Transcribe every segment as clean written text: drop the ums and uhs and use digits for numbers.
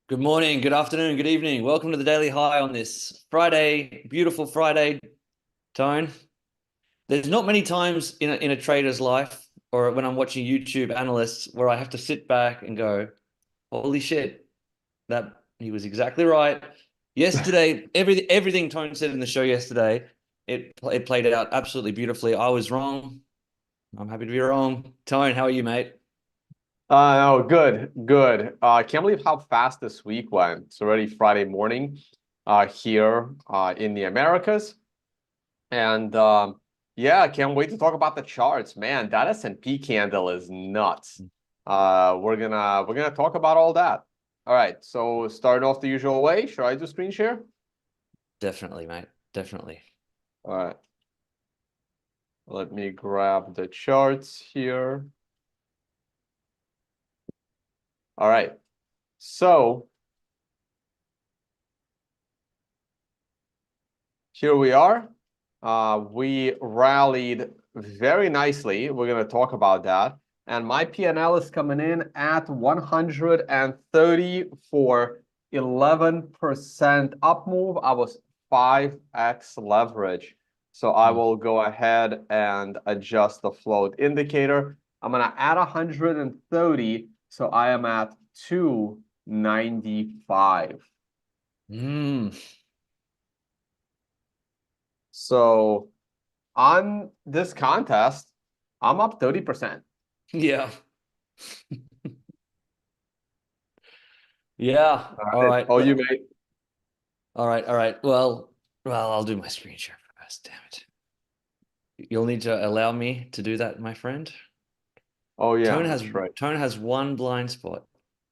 Good morning, good afternoon, good evening. Welcome to the Daily High on this Friday, beautiful Friday, Tone. There's not many times in a trader's life or when I'm watching YouTube analysts where I have to sit back and go, holy shit, that he was exactly right. Yesterday, everything Tone said in the show yesterday, it played out absolutely beautifully. I was wrong. I'm happy to be wrong. Tone, how are you, mate? No, good, good. I can't believe how fast this week went. It's already Friday morning, here, in the Americas, and yeah, I can't wait to talk about the charts. Man, that S&P candle is nuts. We're gonna talk about all that. All right, so starting off the usual way, should I do screen share? Definitely, mate. Definitely. All right, let me grab the charts here. All right, so here we are. We rallied very nicely. We're going to talk about that. And my PNL is coming in at 130 for 11% up move. I was 5x leverage. So I Mm. will go ahead and adjust the float indicator. I'm going to add 130. So I am at 295. Mm. So on this contest, I'm up 30%. Yeah. Yeah. All All right. right. Oh, you made. All right. All right. Well, I'll do my screen share first. Damn it. You'll need to allow me to do that, my friend. Oh, yeah, Tone has that's right. Tone has one blind spot.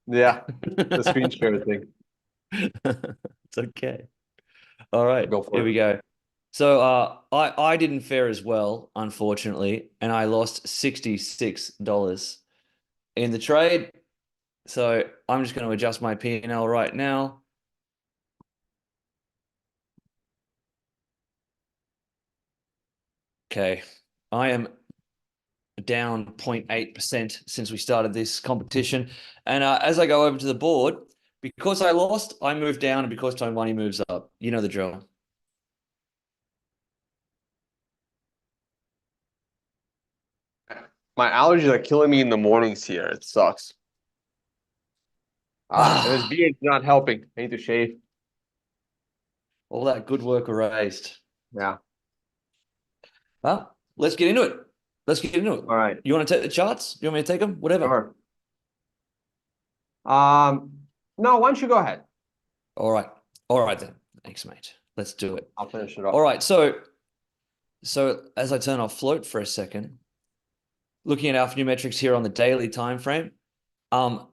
Yeah, the screen share thing. It's okay. All right. Go for Here it. we go. So I didn't fare as well, unfortunately, and I lost $66 in the trade. So I'm just going to adjust my P&L right now. Okay. I am down 0.8% since we started this competition. And as I go over to the board, because I lost, I move down, and because Tone won, he moves up. You know the drill. My allergies are killing me in the mornings here. It sucks. And this Ah, beard's not helping. I need to shave. all that good work erased. Yeah. Well, let's get into it. Let's get into it. All right. You want to take the charts? You want me to take them? Whatever. Sure. No, why don't you go ahead? All right. All right then. Thanks, mate. Let's do it. I'll finish it All up. right. So as I turn off float for a second, looking at alpha metrics here on the daily time frame,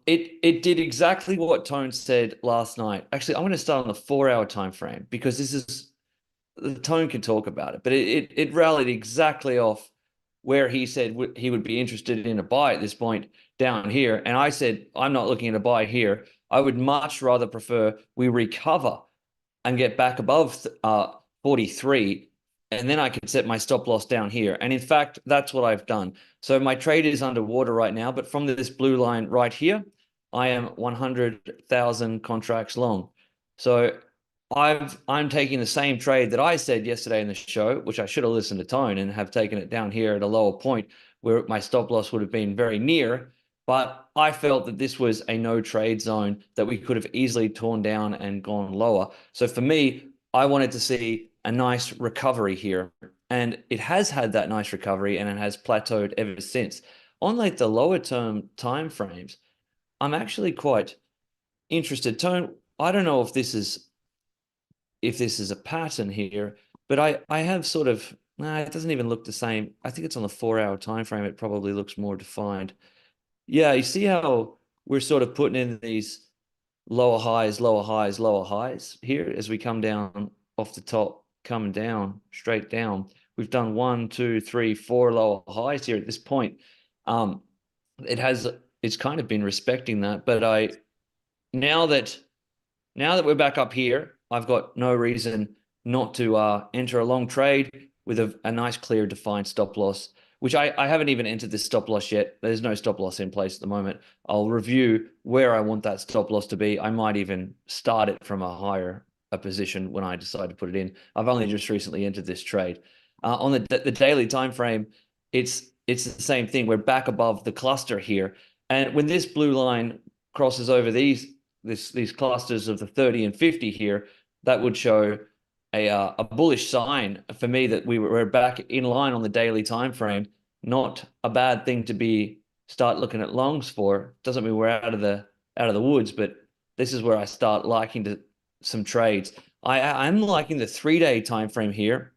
it did exactly what Tone said last night. Actually, I'm going to start on the 4 hour time frame because this is the Tone can talk about it, but it rallied exactly off where he said he would be interested in a buy at this point down here, and I said I'm not looking at a buy here. I would much rather prefer we recover and get back above 43, and then I could set my stop loss down here. And in fact, that's what I've done. So my trade is underwater right now, but from this blue line right here, I am 100,000 contracts long. So I'm taking the same trade that I said yesterday in the show, which I should have listened to Tone and have taken it down here at a lower point where my stop loss would have been very near. But I felt that this was a no trade zone that we could have easily torn down and gone lower. So for me, I wanted to see a nice recovery here. And it has had that nice recovery and it has plateaued ever since. On like the lower term time frames, I'm actually quite interested. Tone, I don't know if this is a pattern here, but I have sort of it doesn't even look the same. I think it's on the 4 hour time frame. It probably looks more defined. Yeah, you see how we're sort of putting in these lower highs, lower highs, lower highs here as we come down off the top, coming down, straight down. We've done one, two, three, four lower highs here at this point. Um, it has it's kind of been respecting that, but I now that now that we're back up here, I've got no reason not to enter a long trade with a nice, clear, defined stop loss. which I haven't even entered this stop loss yet. There's no stop loss in place at the moment. I'll review where I want that stop loss to be. I might even start it from a position when I decide to put it in. I've only just recently entered this trade. On the daily time frame, it's the same thing. We're back above the cluster here, and when this blue line crosses over these clusters of the 30 and 50 here, that would show a bullish sign for me that we're back in line on the daily time frame. Not a bad thing to start looking at longs for. Doesn't mean we're out of the woods, but this is where I start liking some trades. I'm liking the 3-day time frame here.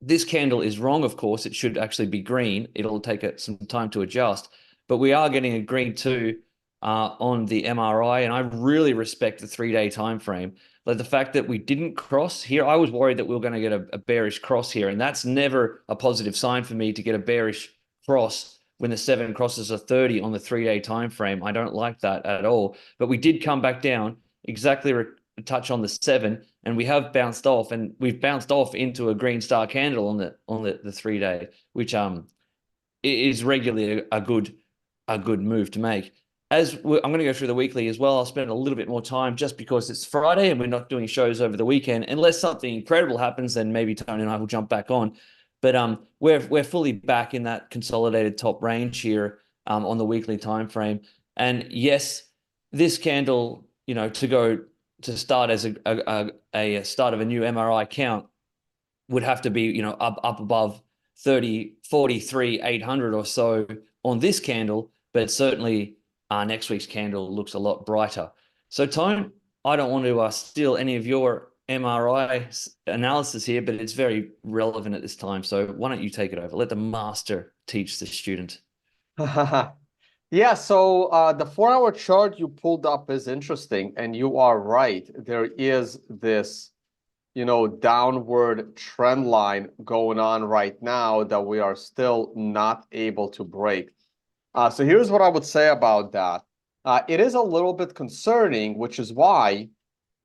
This candle is wrong, of course. It should actually be green. It'll take some time to adjust, but we are getting a green too on the MRI, and I really respect the 3-day time frame. Like the fact that we didn't cross here, I was worried that we were going to get a bearish cross here, and that's never a positive sign for me to get a bearish cross when the 7 crosses a 30 on the 3-day time frame. I don't like that at all. But we did come back down exactly a touch on the 7, and we have bounced off, and we've bounced off into a green star candle on the 3-day, which is regularly a good move to make. I'm going to go through the weekly as well. I'll spend a little bit more time just because it's Friday and we're not doing shows over the weekend. Unless something incredible happens, then maybe Tony and I will jump back on. But we're fully back in that consolidated top range here on the weekly time frame. And yes, this candle, to start as a start of a new MRI count would have to be, up above 30, 43, 800 or so on this candle, but certainly next week's candle looks a lot brighter. So, Tone, I don't want to steal any of your MRI analysis here, but it's very relevant at this time. So why don't you take it over? Let the master teach the student. Yeah, so the 4-hour chart you pulled up is interesting, and you are right. There is this, downward trend line going on right now that we are still not able to break. So here's what I would say about that. It is a little bit concerning, which is why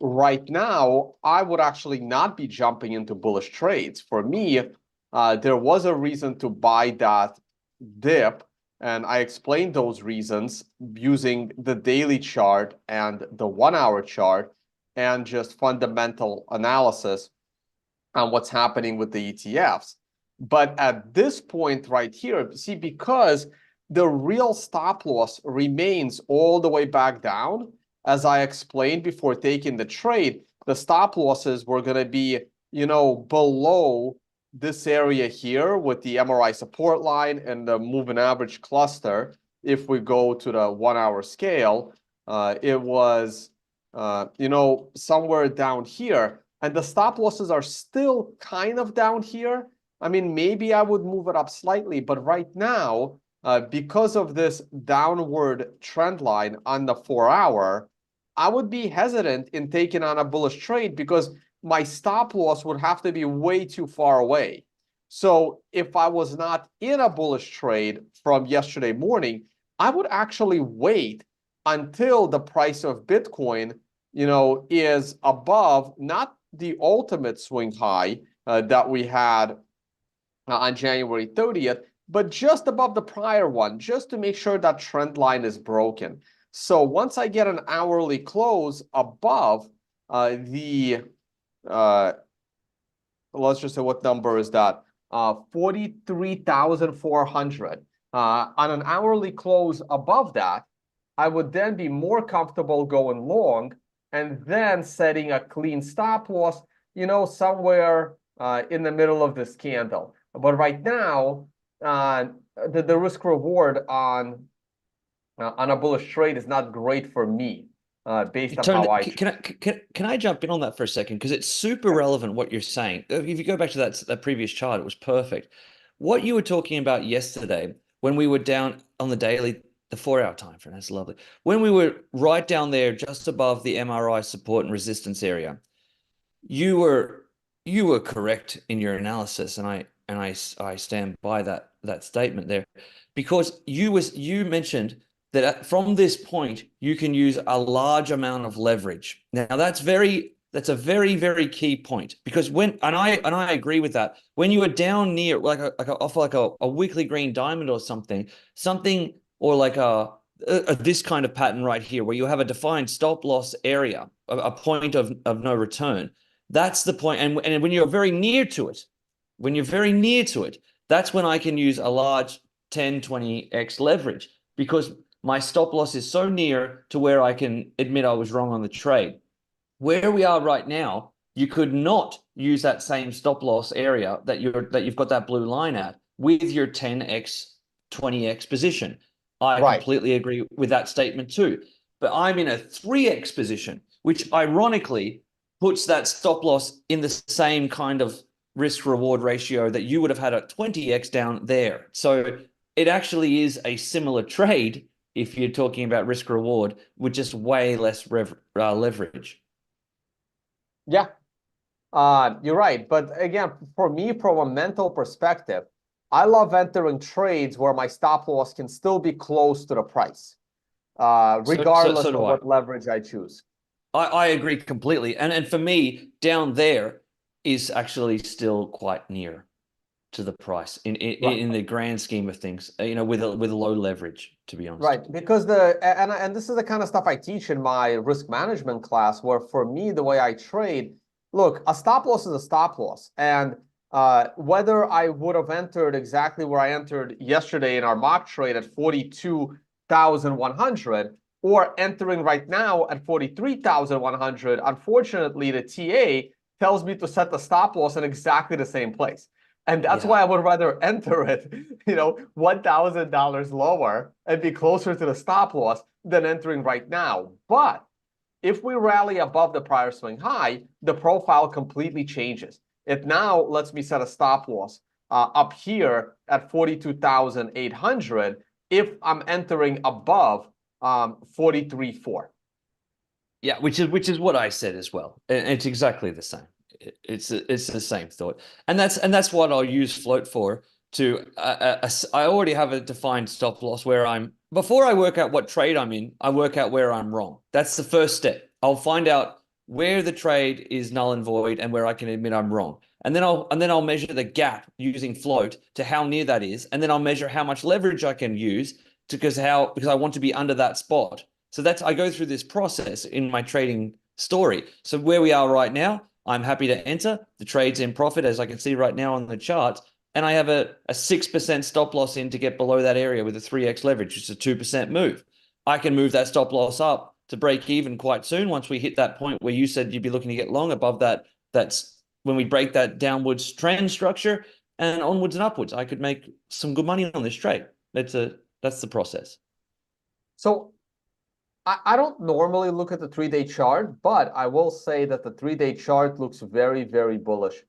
right now I would actually not be jumping into bullish trades. For me, there was a reason to buy that dip, and I explained those reasons using the daily chart and the 1-hour chart and just fundamental analysis on what's happening with the ETFs. But at this point right here, see, because the real stop loss remains all the way back down, as I explained before taking the trade, the stop losses were going to be, below this area here with the MRI support line and the moving average cluster. If we go to the 1-hour scale, it was, somewhere down here. And the stop losses are still kind of down here. I mean, maybe I would move it up slightly, but right now, because of this downward trend line on the 4-hour, I would be hesitant in taking on a bullish trade because my stop loss would have to be way too far away. So if I was not in a bullish trade from yesterday morning, I would actually wait until the price of Bitcoin, is above not the ultimate swing high that we had on January 30th, but just above the prior one, just to make sure that trend line is broken. So once I get an hourly close above let's just say, what number is that? 43,400. On an hourly close above that, I would then be more comfortable going long and then setting a clean stop loss, somewhere in the middle of this candle. But right now, the risk reward on a bullish trade is not great for me, based on Tony, how I. can I jump in on that for a second? Because it's super relevant what you're saying. If you go back to that previous chart, it was perfect. What you were talking about yesterday when we were down on the daily, the 4-hour time frame, that's lovely. When we were right down there, just above the MRI support and resistance area, you were correct in your analysis, and I stand by that statement there, because you mentioned that from this point you can use a large amount of leverage. Now that's That's a very, very key point, because I agree with that. When you are down near off like a weekly green diamond or something or like this kind of pattern right here, where you have a defined stop loss area, a point of no return. That's the point. And when you're very near to it, that's when I can use a large 10, 20x leverage, because my stop loss is so near to where I can admit I was wrong on the trade. Where we are right now, you could not use that same stop loss area that you've got that blue line at with your 10x, 20x position. I Right. completely agree with that statement too. But I'm in a 3x position, which ironically puts that stop loss in the same kind of risk reward ratio that you would have had at 20x down there. So it actually is a similar trade if you're talking about risk reward with just way less leverage. Yeah, you're right. But again, for me, from a mental perspective, I love entering trades where my stop loss can still be close to the price, So regardless do of I. what leverage I choose. I agree completely. And for me, down there is actually still quite near to the price Right. in the grand scheme of things, with a low leverage, to be honest. Right, because and this is the kind of stuff I teach in my risk management class, where for me, the way I trade, look, a stop loss is a stop loss. And whether I would have entered exactly where I entered yesterday in our mock trade at 42,100 or entering right now at 43,100, unfortunately, the TA tells me to set the stop loss in exactly the same place. And that's Yeah. why I would rather enter it, $1,000 lower and be closer to the stop loss than entering right now. But if we rally above the prior swing high, the profile completely changes. It now lets me set a stop loss up here at 42,800 if I'm entering above 43.4. Yeah, which is what I said as well. And it's exactly the same. It's the same thought, and that's what I'll use float for. I already have a defined stop loss where I'm before I work out what trade I'm in. I work out where I'm wrong. That's the first step. I'll find out where the trade is null and void and where I can admit I'm wrong. And then I'll measure the gap using float to how near that is, and then I'll measure how much leverage I can use because I want to be under that spot. So I go through this process in my trading story. So where we are right now, I'm happy to enter. The trade's in profit, as I can see right now on the chart. And I have a 6% stop loss in to get below that area with a 3x leverage. It's a 2% move. I can move that stop loss up to break even quite soon once we hit that point where you said you'd be looking to get long above that. That's when we break that downwards trend structure and onwards and upwards. I could make some good money on this trade. That's the process. So I don't normally look at the 3-day chart, but I will say that the 3-day chart looks very, very bullish.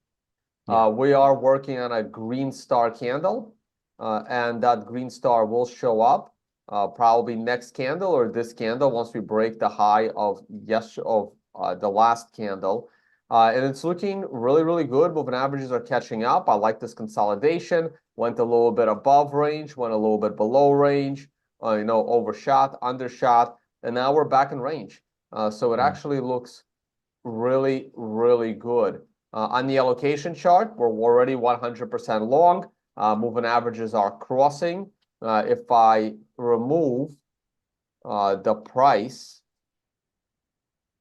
Yeah. We are working on a green star candle, and that green star will show up probably next candle or this candle once we break the high of the last candle. And it's looking really, really good. Moving averages are catching up. I like this consolidation. Went a little bit above range, went a little bit below range, overshot, undershot, and now we're back in range. So it actually looks really, really good. On the allocation chart, we're already 100% long. Moving averages are crossing. If I remove the price,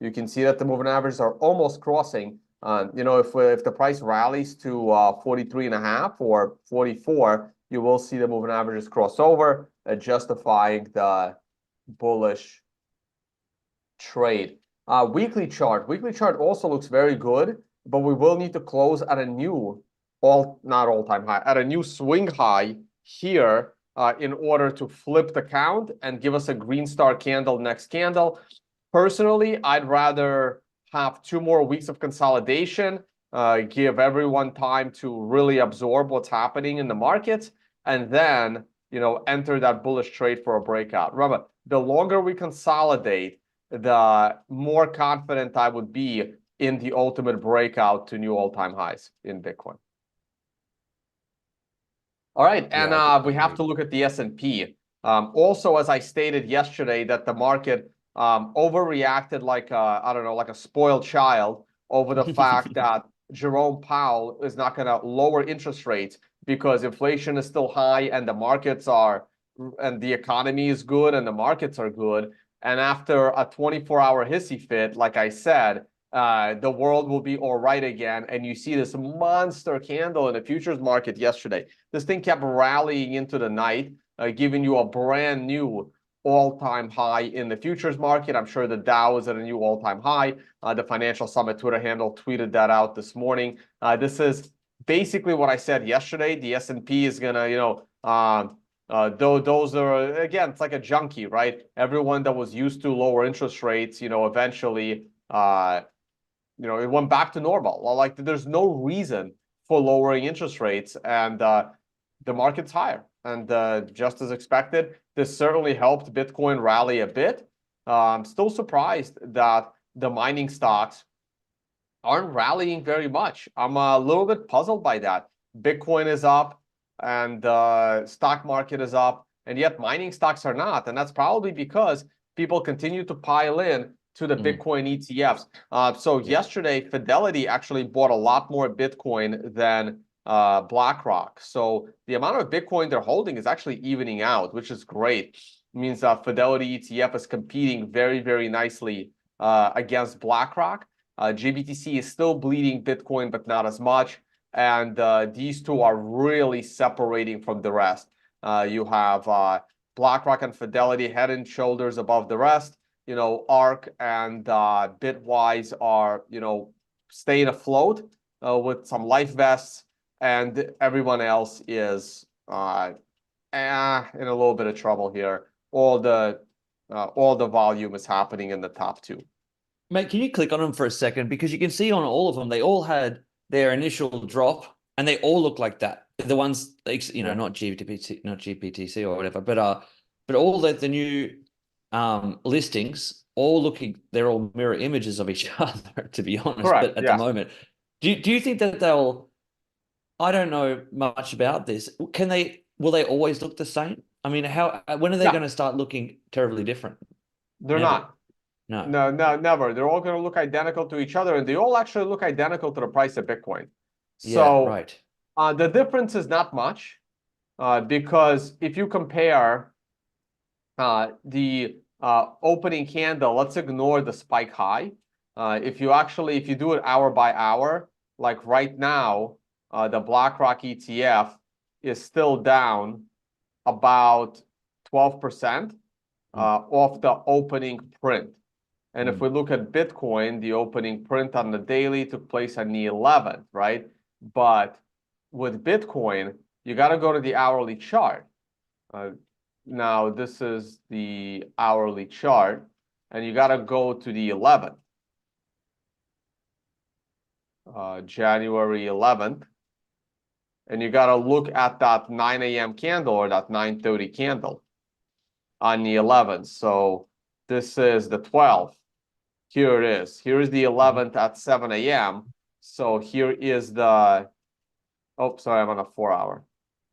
you can see that the moving averages are almost crossing. If the price rallies to 43.5 or 44, you will see the moving averages cross over, justifying the bullish trade. Weekly chart also looks very good, but we will need to close at a new not all-time high, at a new swing high here in order to flip the count and give us a green star candle next candle. Personally, I'd rather have 2 more weeks of consolidation, give everyone time to really absorb what's happening in the market, and then enter that bullish trade for a breakout. Remember, the longer we consolidate, the more confident I would be in the ultimate breakout to new all-time highs in Bitcoin. All right, and we have to look at the S&P. Also, as I stated yesterday, that the market overreacted like a spoiled child over the fact that Jerome Powell is not going to lower interest rates because inflation is still high and the markets are, and the economy is good and the markets are good. And after a 24-hour hissy fit, like I said, the world will be all right again. And you see this monster candle in the futures market yesterday. This thing kept rallying into the night, giving you a brand new all-time high in the futures market. I'm sure the Dow is at a new all-time high. The Financial Summit Twitter handle tweeted that out this morning. This is basically what I said yesterday. The S&P is gonna, those are, again, it's like a junkie, right? Everyone that was used to lower interest rates, eventually, it went back to normal. Well, like there's no reason for lowering interest rates, and the market's higher. And just as expected, this certainly helped Bitcoin rally a bit. I'm still surprised that the mining stocks aren't rallying very much. I'm a little bit puzzled by that. Bitcoin is up and the stock market is up, and yet mining stocks are not. And that's probably because people continue to pile in to the Bitcoin ETFs. So yesterday, Fidelity actually bought a lot more Bitcoin than BlackRock. So the amount of Bitcoin they're holding is actually evening out, which is great. It means that Fidelity ETF is competing very, very nicely against BlackRock. GBTC is still bleeding Bitcoin, but not as much. And these two are really separating from the rest. You have BlackRock and Fidelity head and shoulders above the rest. ARK and Bitwise are, staying afloat with some life vests, and everyone else is in a little bit of trouble here. All the volume is happening in the top two. Mate, can you click on them for a second? Because you can see on all of them, they all had their initial drop, and they all look like that. The ones, not GPTC or whatever, but all the new listings, they're all mirror images of each other, to be honest. Correct. But at the moment, do you think that they'll? I don't know much about this. Will they always look the same? I mean, when are they going to start looking terribly different? They're Never. not. No, never. They're all going to look identical to each other, and they all actually look identical to the price of Bitcoin. Yeah, right. The difference is not much, because if you compare the opening candle, let's ignore the spike high. If you do it hour by hour, like right now, the BlackRock ETF is still down about 12% off the opening print. And if we look at Bitcoin, the opening print on the daily took place on the 11th, right? But with Bitcoin, you got to go to the hourly chart. Now, this is the hourly chart, and you got to go to the 11th, January 11th, and you got to look at that 9 a.m. candle or that 9:30 candle on the 11th. So this is the 12th. Here it is. Here is the 11th at 7 a.m. So here is the, oh, sorry, I'm on a 4-hour.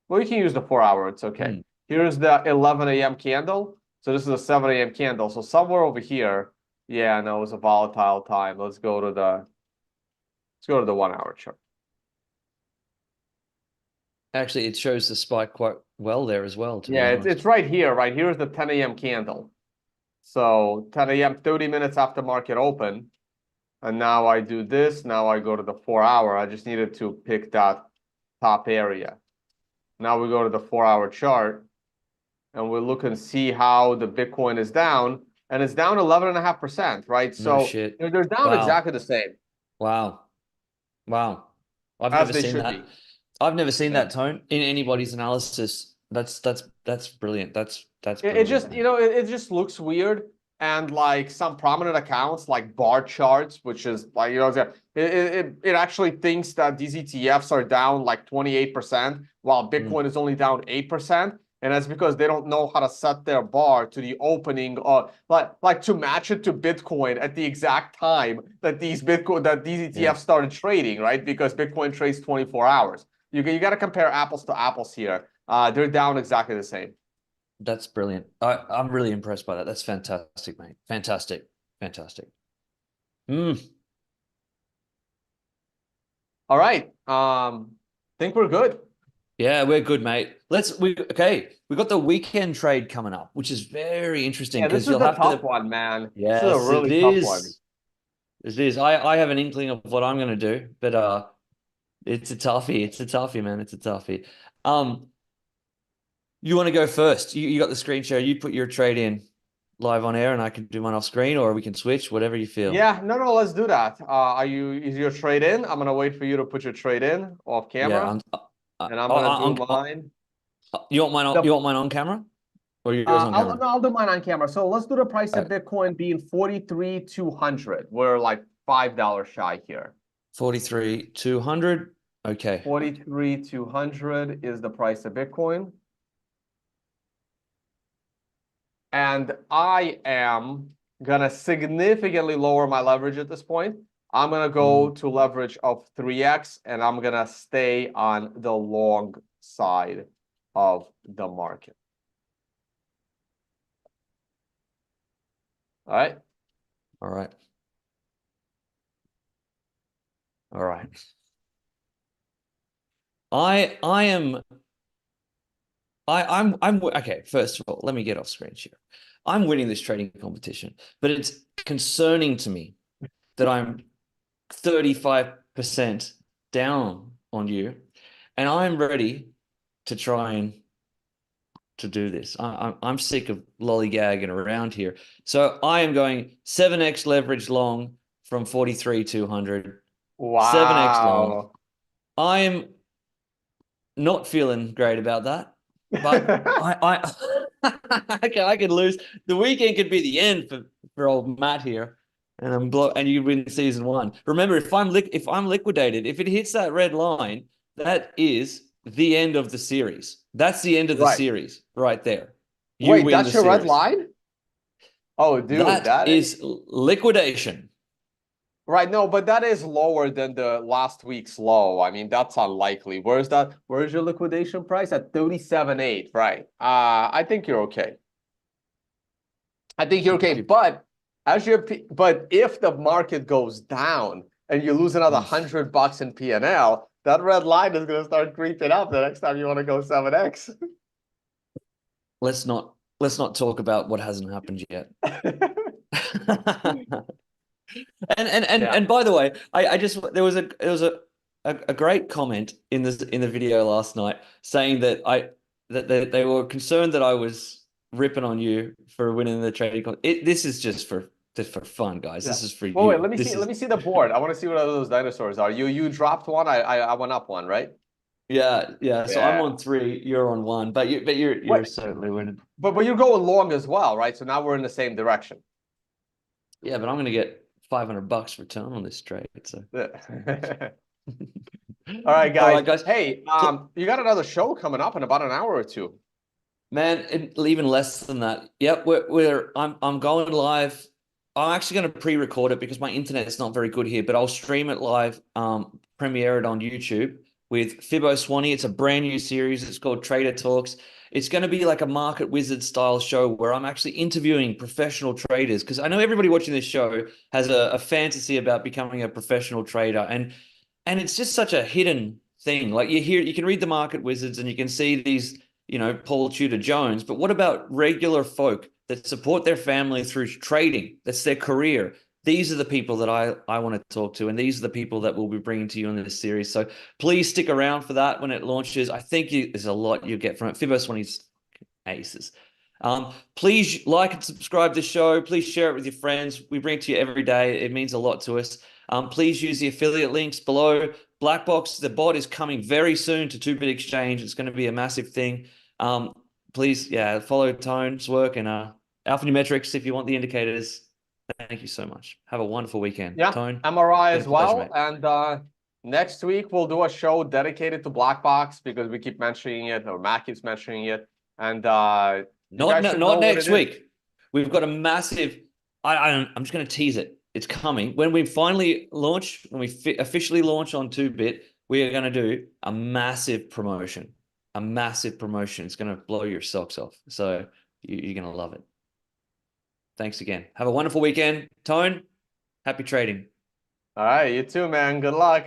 Well, you can use the 4-hour. It's okay. Here's the 11 a.m. candle. So this is a 7 a.m. candle. So somewhere over here, yeah, no, it was a volatile time. Let's go to the 1-hour chart. Actually, it shows the spike quite well there as well, to be honest. It's right here. Right here is the 10 a.m. candle. So 10 a.m., 30 minutes after market open. And now I do this. Now I go to the 4-hour. I just needed to pick that top area. Now we go to the 4-hour chart, and we look and see how the Bitcoin is down. And it's down 11.5%, right? So they're down exactly the same. Wow. I've As never they seen should that. be. I've never seen that tone in anybody's analysis. That's brilliant. That's brilliant. It just, it just looks weird. And like some prominent accounts like bar charts, which is like, it actually thinks that these ETFs are down like 28%, while Bitcoin is only down 8%. And that's because they don't know how to set their bar to the opening, like to match it to Bitcoin at the exact time that these ETFs started trading, right? Because Bitcoin trades 24 hours. You got to compare apples to apples here. They're down exactly the same. That's brilliant. I'm really impressed by that. That's fantastic, mate. Fantastic. All right. Think we're good. Yeah, we're good, mate. Okay. We got the weekend trade coming up, which is very interesting Yeah, this because is you'll the have tough to. one, man. This is a Yes, it really tough one. is. It is. I have an inkling of what I'm gonna do, but it's a toughie. It's a toughie, man. It's a toughie. Um, you want to go first? You got the screen share. You put your trade in live on air, and I can do mine off screen, or we can switch, whatever you feel. Yeah, no, let's do that. Is your trade in? I'm gonna wait for you to put your trade in off Yeah, camera, I'm. and I'm gonna do On, mine. you want mine on? The You want mine on camera, or yours on camera? I'll do mine on camera. So let's do the price of Uh, Bitcoin being 43,200. We're like $5 shy here. 43,200. Okay. 43,200 is the price of Bitcoin. And I am gonna significantly lower my leverage at this point. I'm gonna go to leverage of 3x, and I'm gonna stay on the long side of the market. All right. All right. All right. I am I'm okay. First of all, let me get off screen share. I'm winning this trading competition, but it's concerning to me that I'm 35% down on you, and I'm ready to try and to do this. I'm sick of lollygagging around here. So I am going 7x leverage long from 43,200. 7x long. Wow. I'm not feeling great about that, but I could lose. The weekend could be the end for old Matt here, and and you win season one. Remember, if I'm liquidated, if it hits that red line, that is the end of the series. That's the end of the Right. series right there. You Wait, win the that's your red series. line? Oh, dude, That that is is liquidation. right. No, but that is lower than the last week's low. I mean, that's unlikely. Where's that? Where's your liquidation price? At 37.8, right? I think you're okay. I think you're okay. But but if the market goes down and you lose another $100 in P&L, that red line is gonna start creeping up the next time you want to go 7x. Let's not talk about what hasn't happened yet. And Yeah. by the way, I just there was a great comment in the video last night saying that they were concerned that I was ripping on you for winning the trading this is just for fun, guys. Yeah. This is for Well, wait, you. This let is me see the board. I want to see what those dinosaurs are. You dropped one, I went up one, right? yeah. So I'm Yeah. on three, you're on one, but you're What certainly winning. but you're going long as well, right? So now we're in the same direction. Yeah, but I'm gonna get $500 return on this trade. So Yeah. All right, all guys. right, guys. Hey, you got another show coming up in about an hour or two. Man, even less than that. Yep, I'm going live. I'm actually going to pre-record it because my internet is not very good here, but I'll stream it live, premiere it on YouTube with Fibbo Swanee. It's a brand new series. It's called Trader Talks. It's going to be like a market wizard style show where I'm actually interviewing professional traders because I know everybody watching this show has a fantasy about becoming a professional trader, and it's just such a hidden thing. Like you can read the market wizards and you can see these Paul Tudor Jones. But what about regular folk that support their family through trading? That's their career. These are the people that I want to talk to, and these are the people that we'll be bringing to you in this series. So please stick around for that when it launches. I think there's a lot you get from it. Fibos when he's aces. Please like and subscribe to the show. Please share it with your friends. We bring it to you every day. It means a lot to us. Please use the affiliate links below. Blackbox, the bot is coming very soon to 2-Bit Exchange. It's going to be a massive thing. Please, yeah, follow Tone's work and Alpha Numerics if you want the indicators. Thank you so much. Have a wonderful weekend. Yeah, Tone, MRI been as a pleasure, well. mate. And next week we'll do a show dedicated to Blackbox because we keep mentioning it, or Matt keeps mentioning it. And you Not guys no, should know not what next it is. week. We've got a massive. I'm just going to tease it. It's coming when we finally launch. When we officially launch on 2-Bit, we are going to do a massive promotion. A massive promotion. It's going to blow your socks off. So you're going to love it. Thanks again. Have a wonderful weekend, Tone. Happy trading. All right, you too, man. Good luck.